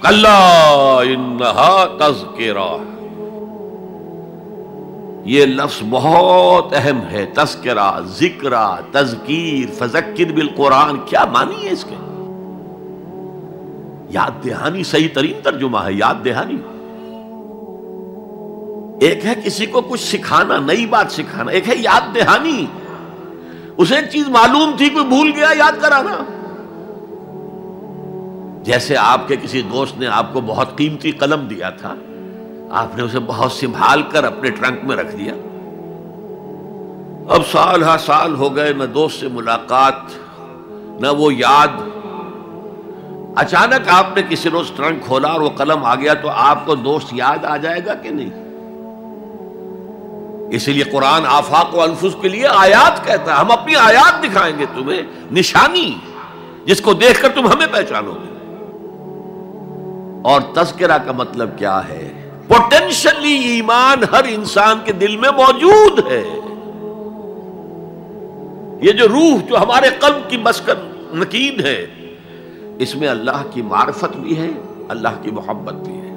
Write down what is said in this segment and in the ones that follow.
کلا انہا تذکرہ، یہ لفظ بہت اہم ہے، تذکرہ، ذکرہ، تذکیر، فذکر بالقرآن، کیا معنی ہے اس کے؟ یاد دہانی صحیح ترین ترجمہ ہے، یاد دہانی۔ ایک ہے کسی کو کچھ سکھانا، نئی بات سکھانا، ایک ہے یاد دہانی، اسے ایک چیز معلوم تھی کوئی بھول گیا، یاد کرانا۔ جیسے آپ کے کسی دوست نے آپ کو بہت قیمتی قلم دیا تھا، آپ نے اسے بہت سنبھال کر اپنے ٹرنک میں رکھ دیا، اب سال ہا سال ہو گئے، نہ دوست سے ملاقات، نہ وہ یاد، اچانک آپ نے کسی روز ٹرنک کھولا اور وہ قلم آ گیا، تو آپ کو دوست یاد آ جائے گا کہ نہیں؟ اسی لیے قرآن آفاق و انفس کے لیے آیات کہتا ہے، ہم اپنی آیات دکھائیں گے تمہیں، نشانی جس کو دیکھ کر تم ہمیں پہچانو گے۔ اور تذکرہ کا مطلب کیا ہے؟ پوٹینشلی ایمان ہر انسان کے دل میں موجود ہے، یہ جو روح جو ہمارے قلب کی مسکن مکین ہے، اس میں اللہ کی معرفت بھی ہے، اللہ کی محبت بھی ہے۔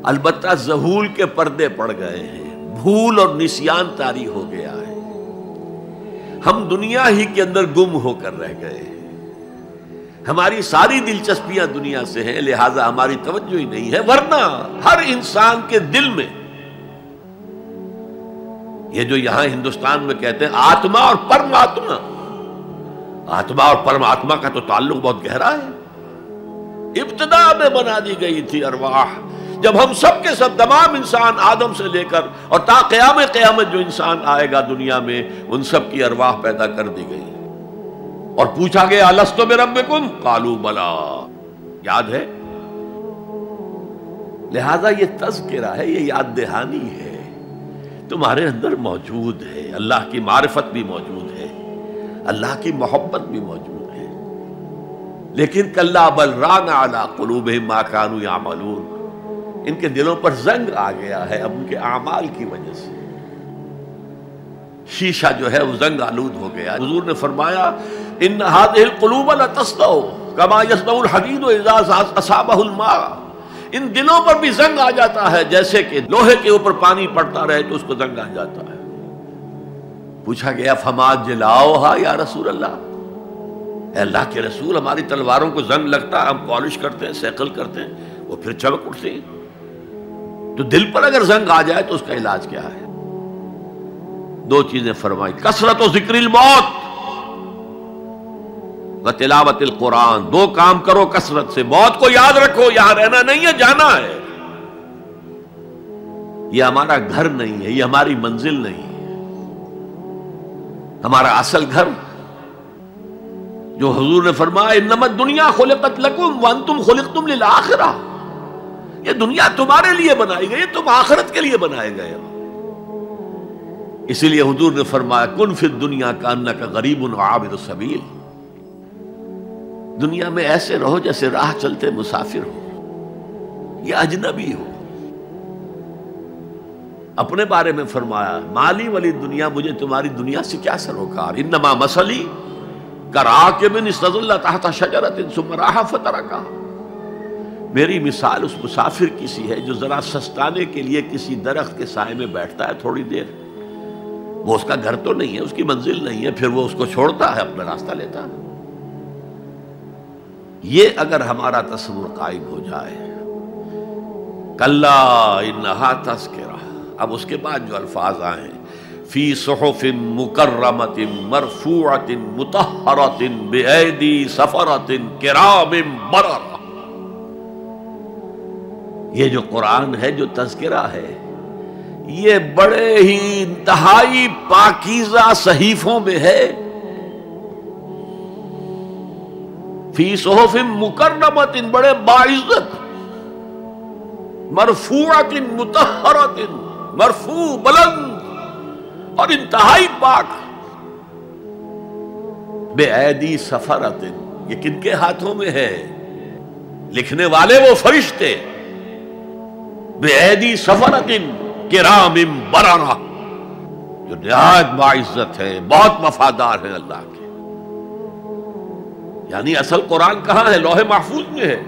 البتہ ذہول کے پردے پڑ گئے ہیں، بھول اور نسیان طاری ہو گیا ہے، ہم دنیا ہی کے اندر گم ہو کر رہ گئے ہیں، ہماری ساری دلچسپیاں دنیا سے ہیں، لہذا ہماری توجہ ہی نہیں ہے۔ ورنہ ہر انسان کے دل میں یہ جو یہاں ہندوستان میں کہتے ہیں آتما اور پرماتما، آتما اور پرماتما کا تو تعلق بہت گہرا ہے، ابتدا میں بنا دی گئی تھی ارواح، جب ہم سب کے سب تمام انسان آدم سے لے کر اور تا قیامت جو انسان آئے گا دنیا میں، ان سب کی ارواح پیدا کر دی گئی، اور پوچھا گیا الستو بربکم قالوا بلا، یاد ہے؟ لہذا یہ تذکرہ ہے، یہ یاد دہانی ہے، تمہارے اندر موجود ہے، اللہ کی معرفت بھی موجود ہے، اللہ کی محبت بھی موجود ہے، لیکن کلا بل ران علی قلوبہم ما کانوا یعملون، ان کے دلوں پر زنگ آ گیا ہے اب ان کے اعمال کی وجہ سے، شیشہ جو ہے وہ زنگ آلود ہو گیا۔ حضور نے فرمایا ان هذه القلوب لتصدع كما يصدع الحديد اذا اصابه الماء، ان دلوں پر بھی زنگ آ جاتا ہے جیسے کہ لوہے کے اوپر پانی پڑتا رہے تو اس کو زنگ آ جاتا ہے۔ پوچھا گیا فما جلاؤھا یا رسول اللہ، اے اللہ کے رسول ہماری تلواروں کو زنگ لگتا ہے، ہم پالش کرتے ہیں، سیکل کرتے ہیں، وہ پھر چمک اٹھتے ہیں، تو دل پر اگر زنگ آ جائے تو اس کا علاج کیا ہے؟ دو چیزیں فرمائی، کثرت و ذکر الموت و تلاوت القرآن، دو کام کرو کثرت سے، موت کو یاد رکھو، یہاں رہنا نہیں ہے، جانا ہے، یہ ہمارا گھر نہیں ہے، یہ ہماری منزل نہیں ہے، ہمارا اصل گھر جو حضور نے فرمایا انما الدنیا خلقت لکم وانتم خلقتم للآخرہ، یہ دنیا تمہارے لیے بنائی گئی، تم آخرت کے لیے بنائے گئے ہو۔ اسی لیے حضور نے فرمایا کن فی الدنیا کانک غریب وعابر السبیل، دنیا میں ایسے رہو جیسے راہ چلتے مسافر ہو یا اجنبی ہو۔ اپنے بارے میں فرمایا مالی ولی دنیا، مجھے تمہاری دنیا سے کیا سروکار، انما مثلی کراکب استظل تحت شجرۃ ثم راح فترکھا، میری مثال اس مسافر کی سی ہے جو ذرا سستانے کے لیے کسی درخت کے سائے میں بیٹھتا ہے تھوڑی دیر، وہ اس کا گھر تو نہیں ہے، اس کی منزل نہیں ہے، پھر وہ اس کو چھوڑتا ہے، اپنا راستہ لیتا ہے۔ یہ اگر ہمارا تصور قائم ہو جائے، کلا انہا تذکرہ، اب اس کے بعد جو الفاظ آئے ہیں فی صحف مکرمۃ مرفوعۃ مطہرۃ بایدی سفرۃ کرام بررہ، یہ جو قرآن ہے، جو تذکرہ ہے، یہ بڑے ہی انتہائی پاکیزہ صحیفوں میں ہے، فی صحف مکرمۃ، بڑے باعزت، مرفوعۃ مطہرۃ، مرفوع بلند اور انتہائی پاک، بے ایدی سفرۃ، یہ کن کے ہاتھوں میں ہے؟ لکھنے والے وہ فرشتے، بے ایدی سفرۃ کرام بررہ، جو نہایت باعزت ہے، بہت وفادار ہیں اللہ کے۔ یعنی اصل قرآن کہاں ہے؟ لوح محفوظ میں ہے،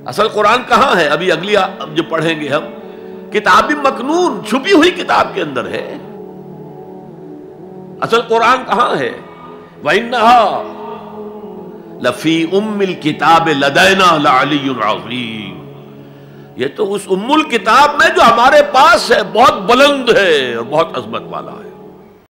اصل قرآن کہاں ہے؟ ابھی اگلی جو پڑھیں گے ہم، کتاب مکنون، چھپی ہوئی کتاب کے اندر ہے۔ اصل قرآن کہاں ہے؟ وَإِنَّهَا لَفِي أُمِّ الْكِتَابِ لَدَيْنَا لَعَلِيٌّ عَظِيمٌ، یہ تو اس ام الکتاب میں جو ہمارے پاس ہے، بہت بلند ہے اور بہت عظمت والا ہے۔